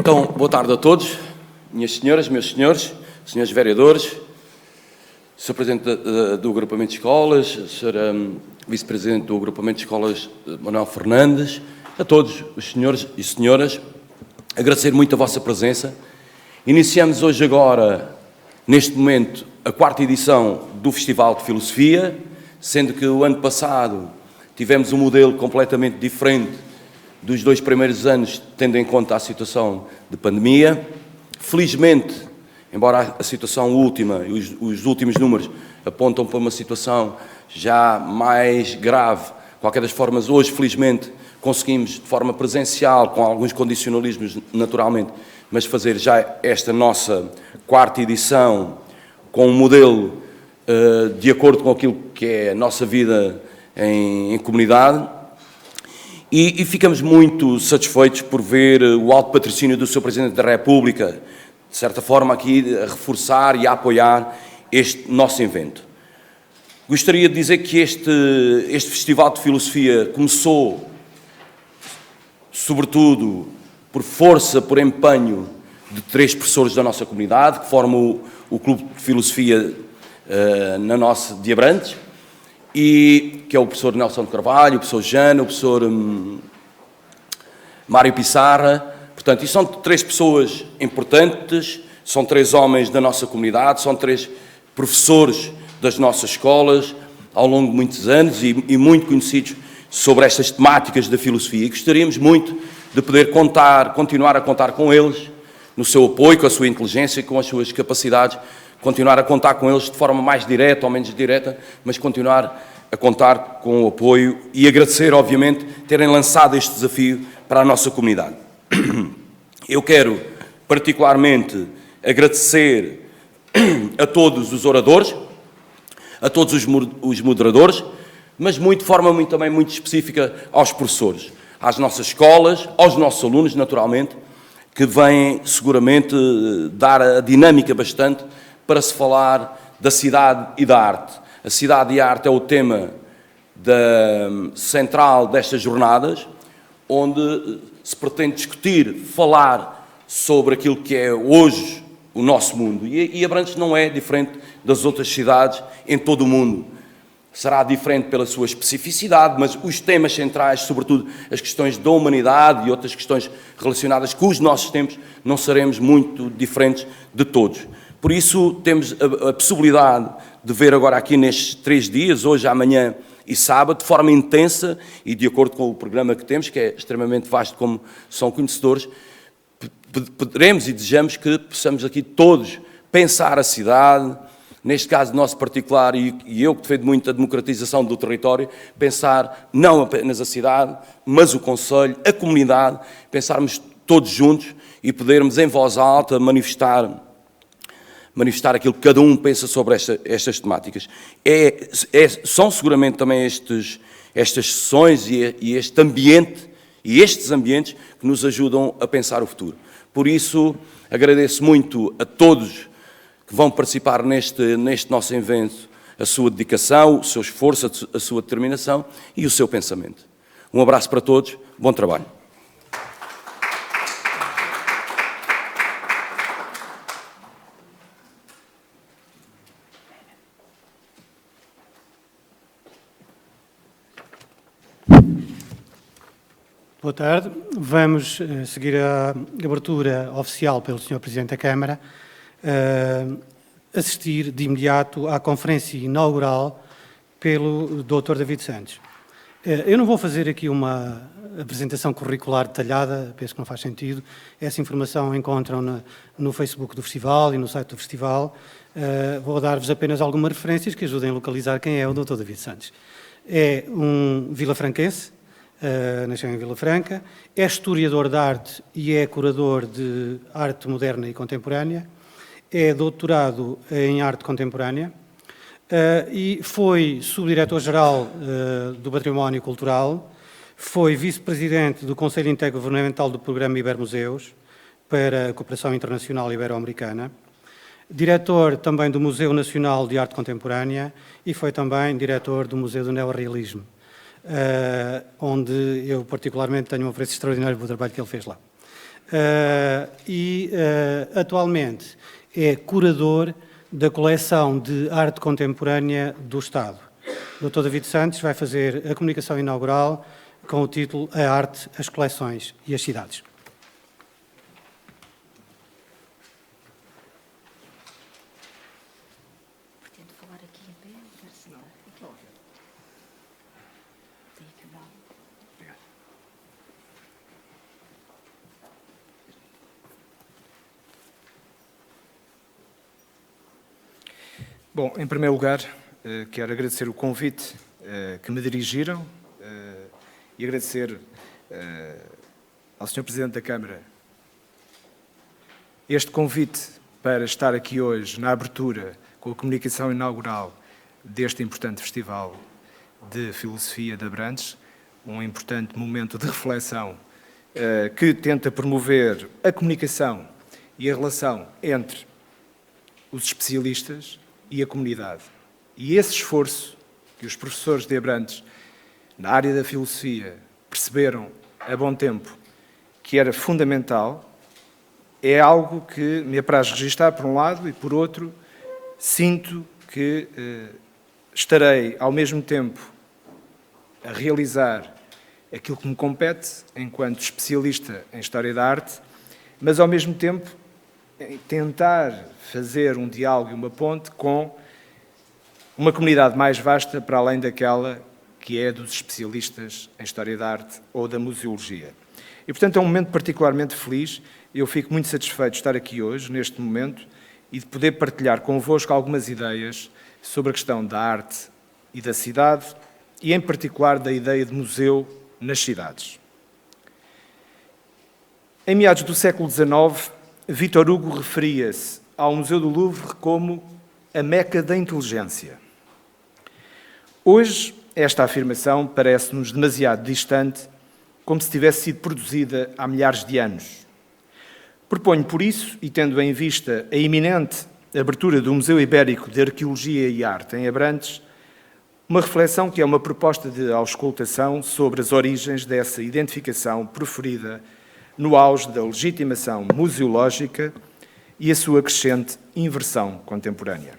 Então, boa tarde a todos, minhas senhoras, meus senhores, senhores vereadores, Sr. Presidente do Agrupamento de Escolas, Sr. Vice-Presidente do Agrupamento de Escolas, Manuel Fernandes, a todos os senhores e senhoras, agradecer muito a vossa presença. Iniciamos hoje agora, neste momento, a 4ª edição do Festival de Filosofia, sendo que o ano passado tivemos um modelo completamente diferente dos 2 primeiros anos, tendo em conta a situação de pandemia. Felizmente, embora a situação última e os últimos números apontam para uma situação já mais grave, de qualquer das formas, hoje, felizmente, conseguimos, de forma presencial, com alguns condicionalismos, naturalmente, mas fazer já esta nossa 4ª edição com um modelo de acordo com aquilo que é a nossa vida em comunidade. E ficamos muito satisfeitos por ver o alto patrocínio do Sr. Presidente da República, de certa forma aqui a reforçar e a apoiar este nosso evento. Gostaria de dizer que este Festival de Filosofia começou, sobretudo, por força, por empenho de 3 professores da nossa comunidade, que formam o Clube de Filosofia na nossa de Abrantes, e que é o professor Nelson de Carvalho, o professor Jana, o professor Mário Pissarra. Portanto, e são 3 pessoas importantes, são 3 homens da nossa comunidade, são 3 professores das nossas escolas, ao longo de muitos anos e muito conhecidos sobre estas temáticas da filosofia. E gostaríamos muito de poder continuar a contar com eles, no seu apoio, com a sua inteligência, com as suas capacidades, continuar a contar com eles de forma mais direta ou menos direta, mas continuar a contar com o apoio e agradecer, obviamente, terem lançado este desafio para a nossa comunidade. Eu quero, particularmente, agradecer a todos os oradores, a todos os moderadores, mas de forma também muito específica aos professores, às nossas escolas, aos nossos alunos, naturalmente, que vêm seguramente dar a dinâmica bastante para se falar da cidade e da arte. A cidade e a arte é o tema central destas jornadas, onde se pretende discutir, falar sobre aquilo que é hoje o nosso mundo. E Abrantes não é diferente das outras cidades em todo o mundo. Será diferente pela sua especificidade, mas os temas centrais, sobretudo as questões da humanidade e outras questões relacionadas com os nossos tempos, não seremos muito diferentes de todos. Por isso, temos a possibilidade de ver agora aqui nestes 3 dias, hoje, amanhã e sábado, de forma intensa e de acordo com o programa que temos, que é extremamente vasto, como são conhecedores, poderemos e desejamos que possamos aqui todos pensar a cidade, neste caso nosso particular, e eu que defendo muito a democratização do território, pensar não apenas a cidade, mas o concelho, a comunidade, pensarmos todos juntos e podermos em voz alta manifestar aquilo que cada um pensa sobre estas temáticas. São seguramente também estas sessões e este ambiente, e estes ambientes que nos ajudam a pensar o futuro. Por isso, agradeço muito a todos que vão participar neste nosso evento, a sua dedicação, o seu esforço, a sua determinação e o seu pensamento. Um abraço para todos, bom trabalho. Boa tarde. Vamos seguir a abertura oficial pelo Sr. Presidente da Câmara, assistir de imediato à conferência inaugural pelo Dr. David Santos. Eu não vou fazer aqui uma apresentação curricular detalhada, penso que não faz sentido. Essa informação encontram no Facebook do Festival e no site do Festival. Vou dar-vos apenas algumas referências que ajudem a localizar quem é o Dr. David Santos. É um vilafranquense, nasceu em Vila Franca, é historiador de arte e é curador de arte moderna e contemporânea, é doutorado em arte contemporânea e foi subdiretor-geral do Património Cultural, foi vice-presidente do Conselho Intergovernamental do Programa Ibermuseus para a Cooperação Internacional Ibero-Americana, diretor também do Museu Nacional de Arte Contemporânea e foi também diretor do Museu do Neorrealismo, onde eu particularmente tenho um apreço extraordinário pelo trabalho que ele fez lá. atualmente é curador da coleção de arte contemporânea do Estado. O Dr. David Santos vai fazer a comunicação inaugural com o título A Arte, as Coleções e as Cidades. Bom, em primeiro lugar, quero agradecer o convite que me dirigiram e agradecer ao Sr. Presidente da Câmara este convite para estar aqui hoje na abertura com a comunicação inaugural deste importante Festival de Filosofia de Abrantes, um importante momento de reflexão que tenta promover a comunicação e a relação entre os especialistas e a comunidade. E esse esforço que os professores de Abrantes, na área da filosofia, perceberam a bom tempo que era fundamental, é algo que me apraz registar, por um lado, e por outro, sinto que estarei, ao mesmo tempo, a realizar aquilo que me compete, enquanto especialista em História da Arte, mas, ao mesmo tempo, tentar fazer um diálogo e uma ponte com uma comunidade mais vasta para além daquela que é dos especialistas em História da Arte ou da museologia. E, portanto, é um momento particularmente feliz. Eu fico muito satisfeito de estar aqui hoje, neste momento, e de poder partilhar convosco algumas ideias sobre a questão da arte e da cidade, e, em particular, da ideia de museu nas cidades. Em meados do século XIX, Victor Hugo referia-se ao Museu do Louvre como a Meca da inteligência. Hoje, esta afirmação parece-nos demasiado distante, como se tivesse sido produzida há milhares de anos. Proponho, por isso, e tendo em vista a iminente abertura do Museu Ibérico de Arqueologia e Arte em Abrantes, uma reflexão que é uma proposta de auscultação sobre as origens dessa identificação preferida no auge da legitimação museológica e a sua crescente inversão contemporânea.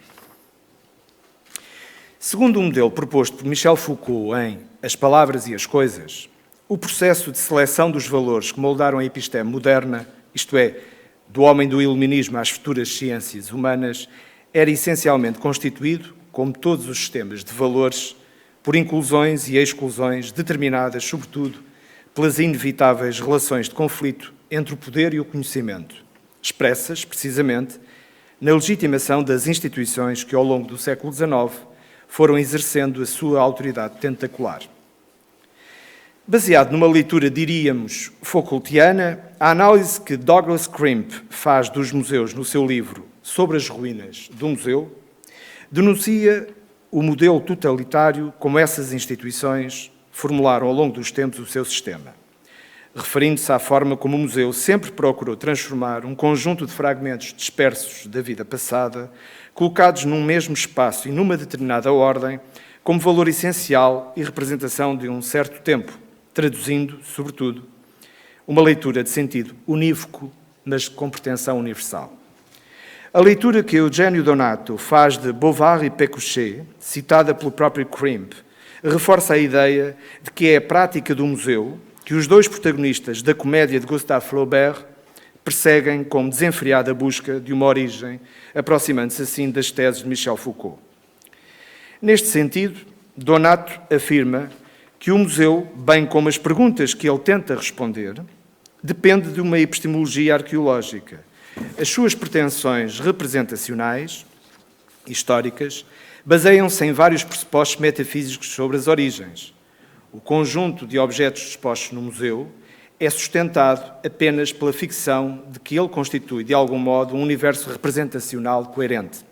Segundo o modelo proposto por Michel Foucault em As Palavras e as Coisas, o processo de seleção dos valores que moldaram a episteme moderna, isto é, do homem do iluminismo às futuras ciências humanas, era essencialmente constituído, como todos os sistemas de valores, por inclusões e exclusões determinadas, sobretudo, pelas inevitáveis relações de conflito entre o poder e o conhecimento, expressas, precisamente, na legitimação das instituições que, ao longo do século XIX, foram exercendo a sua autoridade tentacular. Baseado numa leitura, diríamos, Foucaultiana, a análise que Douglas Crimp faz dos museus no seu livro Sobre as Ruínas do Museu, denuncia o modelo totalitário como essas instituições formularam ao longo dos tempos o seu sistema, referindo-se à forma como o museu sempre procurou transformar um conjunto de fragmentos dispersos da vida passada, colocados num mesmo espaço e numa determinada ordem, como valor essencial e representação de um certo tempo, traduzindo, sobretudo, uma leitura de sentido unívoco, mas com pretensão universal. A leitura que Eugenio Donato faz de Beauvoir e Pécuchet, citada pelo próprio Crimp, reforça a ideia de que é a prática do museu que os dois protagonistas da comédia de Gustave Flaubert perseguem como desenfreada busca de uma origem, aproximando-se assim das teses de Michel Foucault. Neste sentido, Donato afirma que o museu, bem como as perguntas que ele tenta responder, depende de uma epistemologia arqueológica. As suas pretensões representacionais, históricas, baseiam-se em vários pressupostos metafísicos sobre as origens. O conjunto de objetos expostos no museu é sustentado apenas pela ficção de que ele constitui, de algum modo, um universo representacional coerente.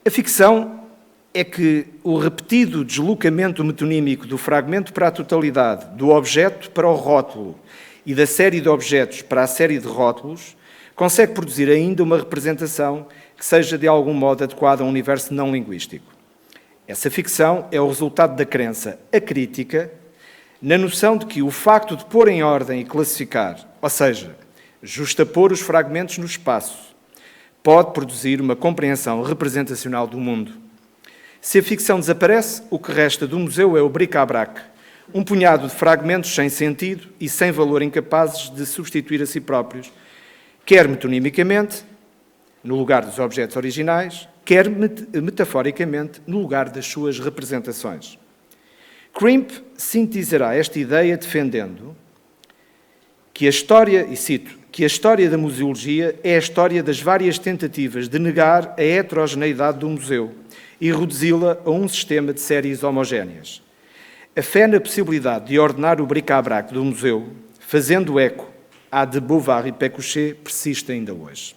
A ficção é que o repetido deslocamento metonímico do fragmento para a totalidade, do objeto para o rótulo e da série de objetos para a série de rótulos, consegue produzir ainda uma representação que seja de algum modo adequada a um universo não linguístico. Essa ficção é o resultado da crença acrítica na noção de que o facto de pôr em ordem e classificar, ou seja, justapor os fragmentos no espaço, pode produzir uma compreensão representacional do mundo. Se a ficção desaparece, o que resta do museu é o bric-à-brac, um punhado de fragmentos sem sentido e sem valor, incapazes de substituir a si próprios, quer metonimicamente, no lugar dos objetos originais, quer metaforicamente, no lugar das suas representações. Crimp sintetizará esta ideia defendendo que a história, e cito, que a história da museologia é a história das várias tentativas de negar a heterogeneidade do museu e reduzi-la a um sistema de séries homogéneas. A fé na possibilidade de ordenar o bric-à-brac do museu, fazendo eco à de Beauvoir e Pécuchet, persiste ainda hoje.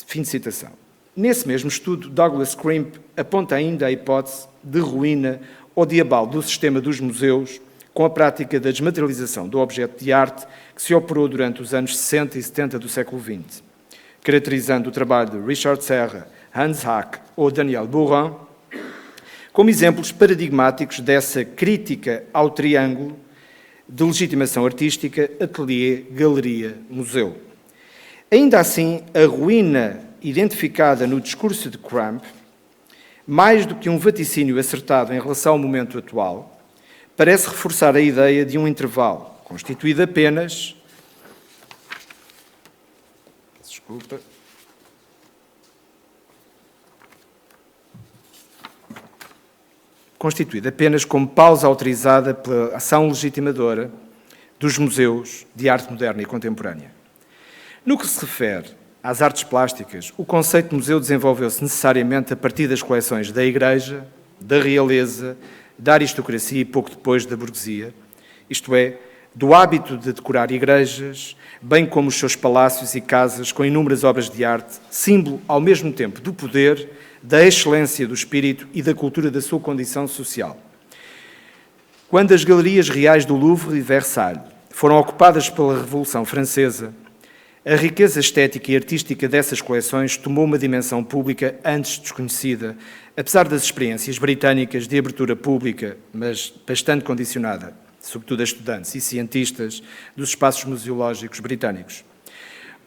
Fim de citação. Nesse mesmo estudo, Douglas Crimp aponta ainda a hipótese de ruína ou de abalo do sistema dos museus com a prática da desmaterialização do objeto de arte que se operou durante os anos 60 e 70 do século XX, caracterizando o trabalho de Richard Serra, Hans Hack ou Daniel Buran como exemplos paradigmáticos dessa crítica ao triângulo de legitimação artística, ateliê, galeria, museu. Ainda assim, a ruína identificada no discurso de Crimp, mais do que um vaticínio acertado em relação ao momento atual, parece reforçar a ideia de um intervalo, constituído apenas... Desculpa. Constituído apenas como pausa autorizada pela ação legitimadora dos museus de arte moderna e contemporânea. No que se refere às artes plásticas, o conceito de museu desenvolveu-se necessariamente a partir das coleções da Igreja, da realeza, da aristocracia e pouco depois da burguesia, isto é, do hábito de decorar igrejas, bem como os seus palácios e casas com inúmeras obras de arte, símbolo ao mesmo tempo do poder, da excelência do espírito e da cultura da sua condição social. Quando as galerias reais do Louvre e Versalhes foram ocupadas pela Revolução Francesa, a riqueza estética e artística dessas coleções tomou uma dimensão pública antes desconhecida, apesar das experiências britânicas de abertura pública, mas bastante condicionada, sobretudo a estudantes e cientistas dos espaços museológicos britânicos.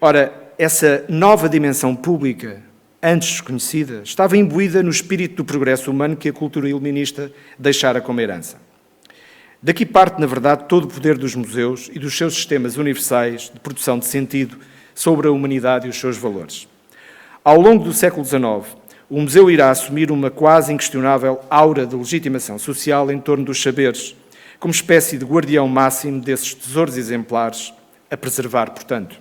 Ora, essa nova dimensão pública, antes desconhecida, estava imbuída no espírito do progresso humano que a cultura iluminista deixara como herança. Daqui parte, na verdade, todo o poder dos museus e dos seus sistemas universais de produção de sentido sobre a humanidade e os seus valores. Ao longo do século XIX, o museu irá assumir uma quase inquestionável aura de legitimação social em torno dos saberes, como espécie de guardião máximo desses tesouros exemplares a preservar, portanto.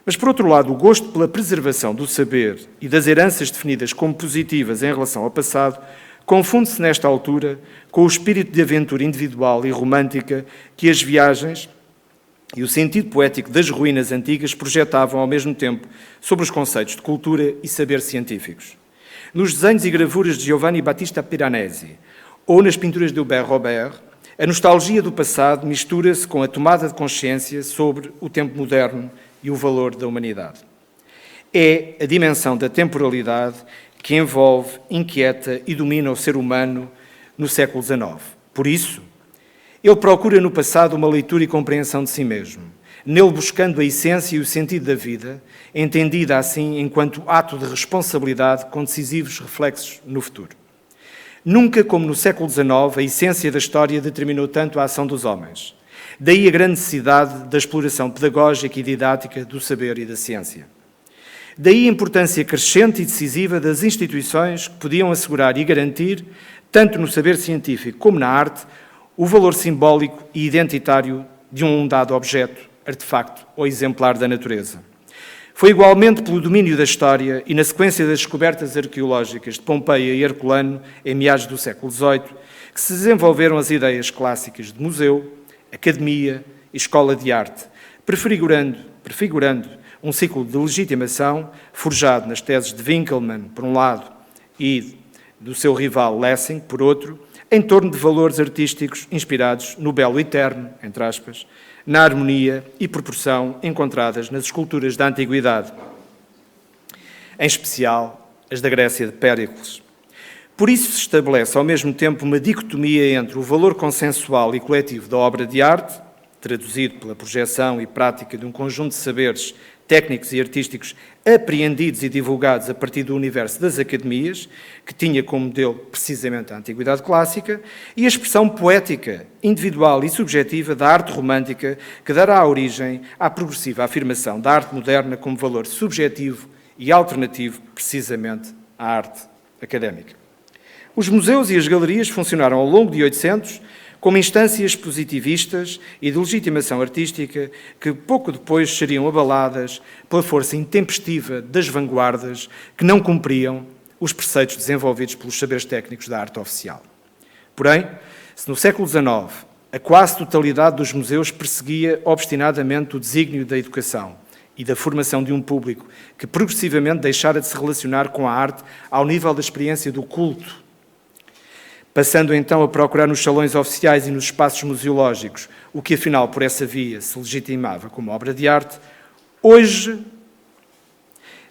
Mas, por outro lado, o gosto pela preservação do saber e das heranças definidas como positivas em relação ao passado confunde-se nesta altura com o espírito de aventura individual e romântica que as viagens e o sentido poético das ruínas antigas projetavam ao mesmo tempo sobre os conceitos de cultura e saber científicos. Nos desenhos e gravuras de Giovanni Battista Piranesi ou nas pinturas de Hubert Robert, a nostalgia do passado mistura-se com a tomada de consciência sobre o tempo moderno e o valor da humanidade. É a dimensão da temporalidade que envolve, inquieta e domina o ser humano no século XIX. Por isso, ele procura no passado uma leitura e compreensão de si mesmo, nele buscando a essência e o sentido da vida, entendida assim enquanto ato de responsabilidade com decisivos reflexos no futuro. Nunca, como no século XIX, a essência da história determinou tanto a ação dos homens. Daí a grande necessidade da exploração pedagógica e didática do saber e da ciência. Daí a importância crescente e decisiva das instituições que podiam assegurar e garantir, tanto no saber científico como na arte, o valor simbólico e identitário de um dado objeto, artefacto ou exemplar da natureza. Foi igualmente pelo domínio da história e na sequência das descobertas arqueológicas de Pompeia e Herculano, em meados do século XVIII, que se desenvolveram as ideias clássicas de museu, academia e escola de arte, prefigurando um ciclo de legitimação forjado nas teses de Winckelmann, por um lado, e do seu rival Lessing, por outro, em torno de valores artísticos inspirados no belo eterno, entre aspas, na harmonia e proporção encontradas nas esculturas da Antiguidade, em especial as da Grécia de Péricles. Por isso se estabelece ao mesmo tempo uma dicotomia entre o valor consensual e coletivo da obra de arte traduzido pela projeção e prática de um conjunto de saberes técnicos e artísticos apreendidos e divulgados a partir do universo das academias, que tinha como modelo precisamente a Antiguidade Clássica, e a expressão poética, individual e subjetiva da arte romântica, que dará origem à progressiva afirmação da arte moderna como valor subjetivo e alternativo, precisamente, à arte académica. Os museus e as galerias funcionaram ao longo de 800 como instâncias positivistas e de legitimação artística que pouco depois seriam abaladas pela força intempestiva das vanguardas que não cumpriam os preceitos desenvolvidos pelos saberes técnicos da arte oficial. Porém, se no século XIX a quase totalidade dos museus perseguia obstinadamente o desígnio da educação e da formação de um público que progressivamente deixara de se relacionar com a arte ao nível da experiência do culto, passando então a procurar nos salões oficiais e nos espaços museológicos o que afinal por essa via se legitimava como obra de arte, hoje,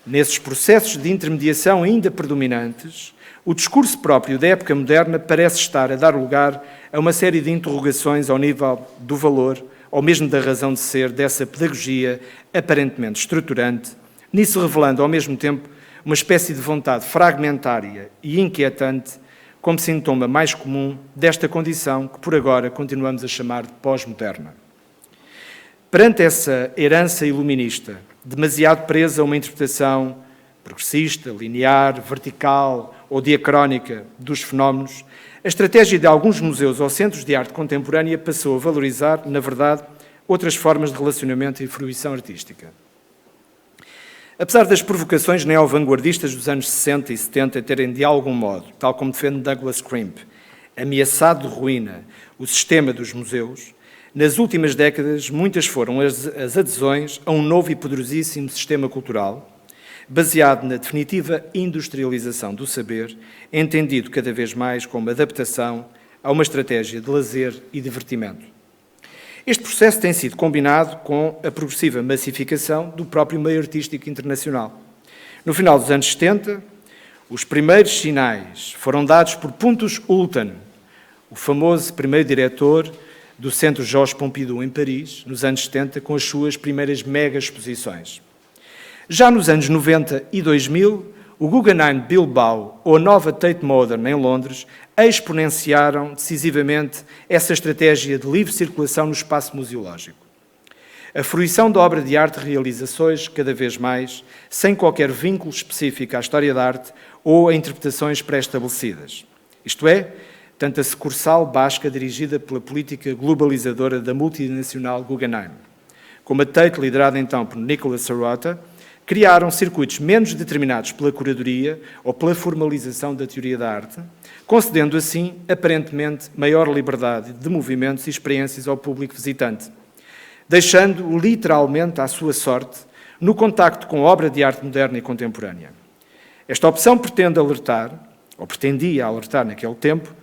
nesses processos de intermediação ainda predominantes, o discurso próprio da época moderna parece estar a dar lugar a uma série de interrogações ao nível do valor ou mesmo da razão de ser dessa pedagogia aparentemente estruturante, nisso revelando ao mesmo tempo uma espécie de vontade fragmentária e inquietante como sintoma mais comum desta condição que por agora continuamos a chamar de pós-moderna. Perante essa herança iluminista, demasiado presa a uma interpretação progressista, linear, vertical ou diacrónica dos fenómenos, a estratégia de alguns museus ou centros de arte contemporânea passou a valorizar, na verdade, outras formas de relacionamento e fruição artística. Apesar das provocações neo-vanguardistas dos anos 60 e 70 terem, de algum modo, tal como defende Douglas Crimp, ameaçado de ruína o sistema dos museus, nas últimas décadas muitas foram as adesões a um novo e poderosíssimo sistema cultural, baseado na definitiva industrialização do saber, entendido cada vez mais como adaptação a uma estratégia de lazer e divertimento. Este processo tem sido combinado com a progressiva massificação do próprio meio artístico internacional. No final dos anos 70, os primeiros sinais foram dados por Pontus Hulten, o famoso primeiro diretor do Centro Georges Pompidou em Paris, nos anos 70, com as suas primeiras mega-exposições. Já nos anos 90 e 2000, o Guggenheim Bilbao ou a nova Tate Modern em Londres exponenciaram decisivamente essa estratégia de livre circulação no espaço museológico. A fruição da obra de arte realiza-se hoje, cada vez mais, sem qualquer vínculo específico à história da arte ou a interpretações pré-estabelecidas. Isto é, tanto a sucursal basca dirigida pela política globalizadora da multinacional Guggenheim, como a Tate, liderada então por Nicholas Serota, criaram circuitos menos determinados pela curadoria ou pela formalização da teoria da arte, concedendo assim, aparentemente, maior liberdade de movimentos e experiências ao público visitante, deixando-o literalmente à sua sorte no contacto com a obra de arte moderna e contemporânea. Esta opção pretende alertar, ou pretendia alertar naquele tempo,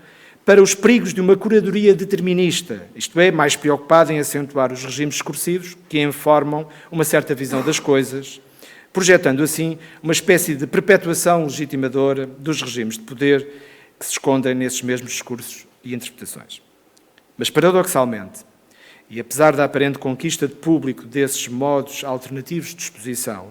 para os perigos de uma curadoria determinista, isto é, mais preocupada em acentuar os regimes discursivos que informam uma certa visão das coisas, projetando assim uma espécie de perpetuação legitimadora dos regimes de poder que se escondem nesses mesmos discursos e interpretações. Mas, paradoxalmente, e apesar da aparente conquista de público desses modos alternativos de exposição,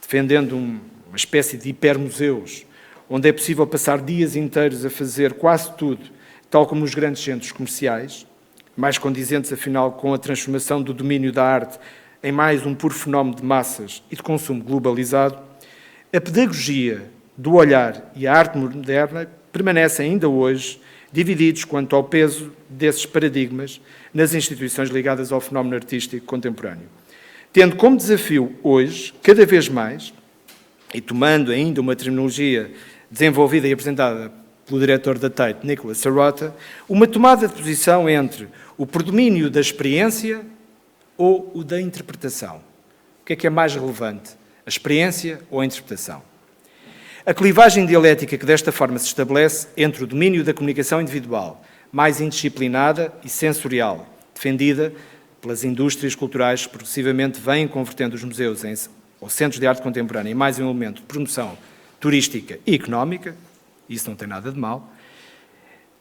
defendendo uma espécie de hipermuseus, onde é possível passar dias inteiros a fazer quase tudo, tal como nos grandes centros comerciais, mais condizentes, afinal, com a transformação do domínio da arte em mais um puro fenómeno de massas e de consumo globalizado, a pedagogia do olhar e a arte moderna permanecem ainda hoje divididos quanto ao peso desses paradigmas nas instituições ligadas ao fenómeno artístico contemporâneo. Tendo como desafio hoje, cada vez mais, e tomando ainda uma terminologia desenvolvida e apresentada pelo diretor da Tate, Nicholas Serota, uma tomada de posição entre o predomínio da experiência ou o da interpretação. O que é mais relevante, a experiência ou a interpretação? A clivagem dialética que desta forma se estabelece entre o domínio da comunicação individual, mais indisciplinada e sensorial, defendida pelas indústrias culturais que progressivamente vêm convertendo os museus ou centros de arte contemporânea em mais um elemento de promoção turística e económica, isso não tem nada de mal,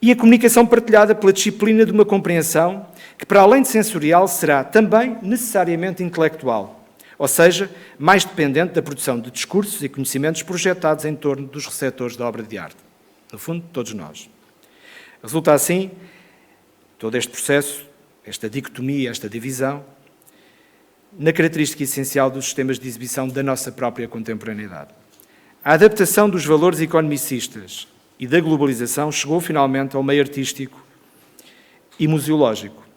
e a comunicação partilhada pela disciplina de uma compreensão que, para além de sensorial, será também necessariamente intelectual, ou seja, mais dependente da produção de discursos e conhecimentos projetados em torno dos receptores da obra de arte. No fundo, todos nós. Resulta assim, todo este processo, esta dicotomia, esta divisão, na característica essencial dos sistemas de exibição da nossa própria contemporaneidade. A adaptação dos valores economicistas e da globalização chegou finalmente ao meio artístico e museológico,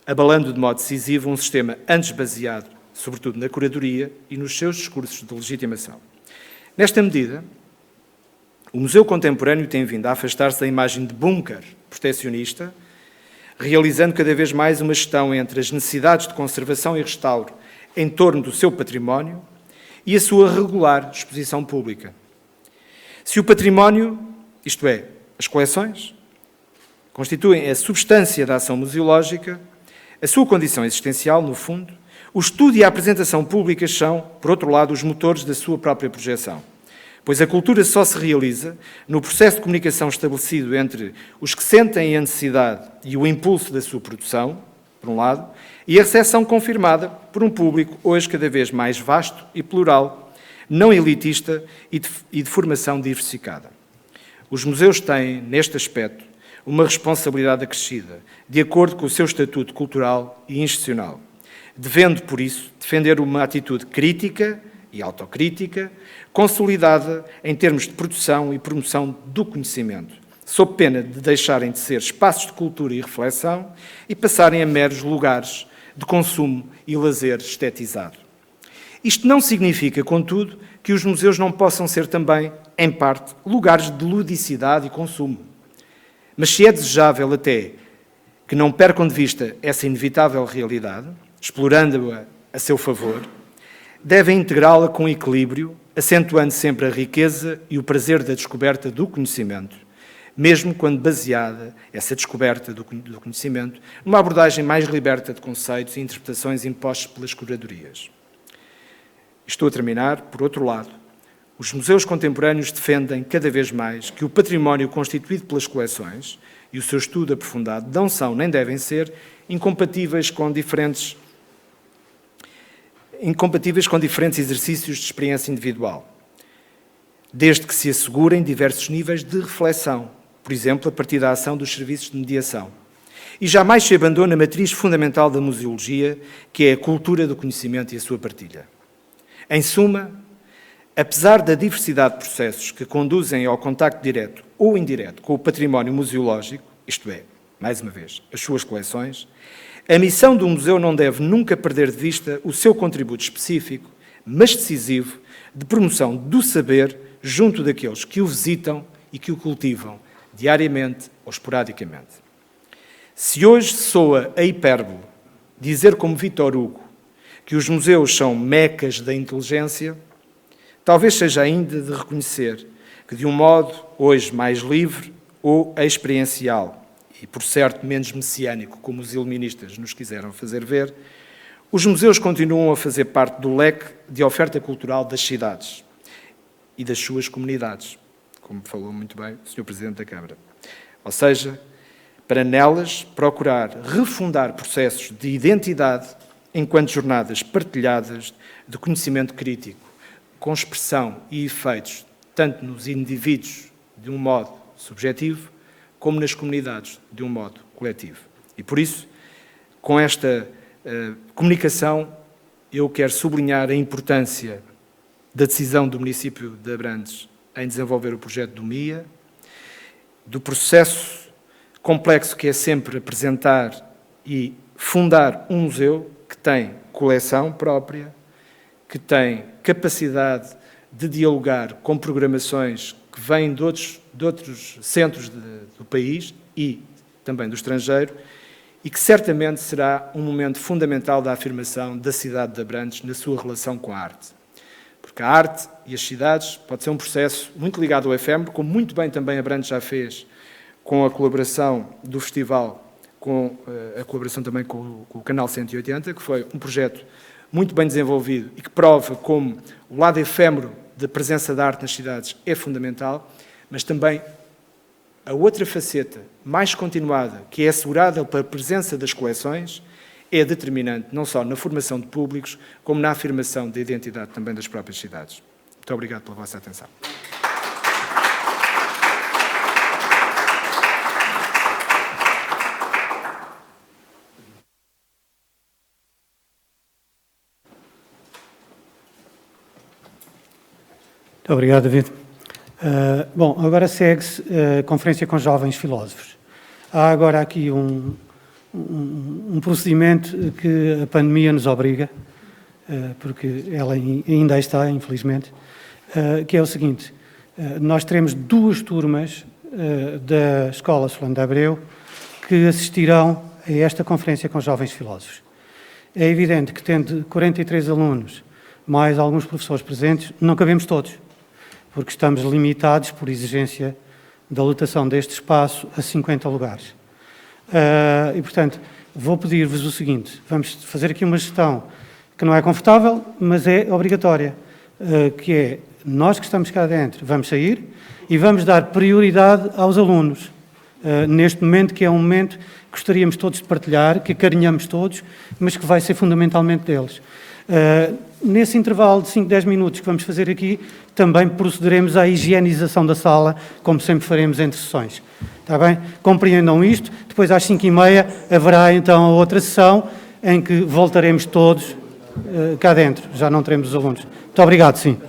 abalando de modo decisivo um sistema antes baseado, sobretudo na curadoria e nos seus discursos de legitimação. Nesta medida, o Museu Contemporâneo tem vindo a afastar-se da imagem de bunker protecionista, realizando cada vez mais uma gestão entre as necessidades de conservação e restauro em torno do seu património e a sua regular exposição pública. Se o património, isto é, as coleções, constituem a substância da ação museológica, a sua condição existencial, no fundo, o estudo e a apresentação públicas são, por outro lado, os motores da sua própria projeção. Pois a cultura só se realiza no processo de comunicação estabelecido entre os que sentem a necessidade e o impulso da sua produção, por um lado, e a recepção confirmada por um público hoje cada vez mais vasto e plural, não elitista e de formação diversificada. Os museus têm, neste aspecto, uma responsabilidade acrescida, de acordo com o seu estatuto cultural e institucional, devendo, por isso, defender uma atitude crítica e autocrítica, consolidada em termos de produção e promoção do conhecimento, sob pena de deixarem de ser espaços de cultura e reflexão e passarem a meros lugares de consumo e lazer estetizado. Isto não significa, contudo, que os museus não possam ser também, em parte, lugares de ludicidade e consumo. Mas se é desejável até que não percam de vista essa inevitável realidade, explorando-a a seu favor, devem integrá-la com equilíbrio, acentuando sempre a riqueza e o prazer da descoberta do conhecimento, mesmo quando baseada, essa descoberta do conhecimento, numa abordagem mais liberta de conceitos e interpretações impostos pelas curadorias. Estou a terminar, por outro lado, os museus contemporâneos defendem cada vez mais que o património constituído pelas coleções e o seu estudo aprofundado não são, nem devem ser, incompatíveis com diferentes exercícios de experiência individual, desde que se assegurem diversos níveis de reflexão, por exemplo, a partir da ação dos serviços de mediação. E jamais se abandona a matriz fundamental da museologia, que é a cultura do conhecimento e a sua partilha. Em suma, apesar da diversidade de processos que conduzem ao contacto direto ou indireto com o património museológico, isto é, mais uma vez, as suas coleções, a missão do museu não deve nunca perder de vista o seu contributo específico, mas decisivo, de promoção do saber junto daqueles que o visitam e que o cultivam, diariamente ou esporadicamente. Se hoje soa a hipérbole dizer como Victor Hugo que os museus são mecas da inteligência, talvez seja ainda de reconhecer que, de um modo hoje mais livre ou experiencial, e por certo menos messiânico, como os iluministas nos quiseram fazer ver, os museus continuam a fazer parte do leque de oferta cultural das cidades e das suas comunidades, como falou muito bem o Sr. Presidente da Câmara. Ou seja, para nelas procurar refundar processos de identidade enquanto jornadas partilhadas de conhecimento crítico, com expressão e efeitos, tanto nos indivíduos de um modo subjetivo, como nas comunidades de um modo coletivo. E por isso, com esta comunicação, eu quero sublinhar a importância da decisão do município de Abrantes em desenvolver o projeto do MIA, do processo complexo que é sempre apresentar e fundar um museu que tem coleção própria, que tem capacidade de dialogar com programações que vêm de outros centros do país e também do estrangeiro, e que certamente será um momento fundamental da afirmação da cidade de Abrantes na sua relação com a arte. Porque a arte e as cidades pode ser um processo muito ligado ao efêmero, como muito bem também Abrantes já fez com a colaboração do festival, com a colaboração também com o Canal 180, que foi um projeto muito bem desenvolvido e que prova como o lado efêmero da presença da arte nas cidades é fundamental, mas também A outra faceta, mais continuada, que é assegurada pela presença das coleções, é determinante não só na formação de públicos, como na afirmação da identidade também das próprias cidades. Muito obrigado pela vossa atenção. Muito obrigado, David. Bom, agora segue-se a conferência com jovens filósofos. Há agora aqui um procedimento que a pandemia nos obriga, porque ela ainda está, infelizmente, que é o seguinte: nós teremos 2 turmas da Escola Solano de Abreu que assistirão a esta conferência com jovens filósofos. É evidente que, tendo 43 alunos, mais alguns professores presentes, não cabemos todos, porque estamos limitados por exigência da lotação deste espaço a 50 lugares. E, portanto, vou pedir-vos o seguinte: vamos fazer aqui uma gestão que não é confortável, mas é obrigatória, que é, nós que estamos cá dentro, vamos sair e vamos dar prioridade aos alunos, neste momento, que é um momento que gostaríamos todos de partilhar, que acarinhamos todos, mas que vai ser fundamentalmente deles. Nesse intervalo de 5, 10 minutos que vamos fazer aqui, também procederemos à higienização da sala, como sempre faremos entre sessões. Está bem? Compreendam isto. Depois, às 5h30, haverá então a outra sessão, em que voltaremos todos cá dentro. Já não teremos os alunos. Muito obrigado, sim.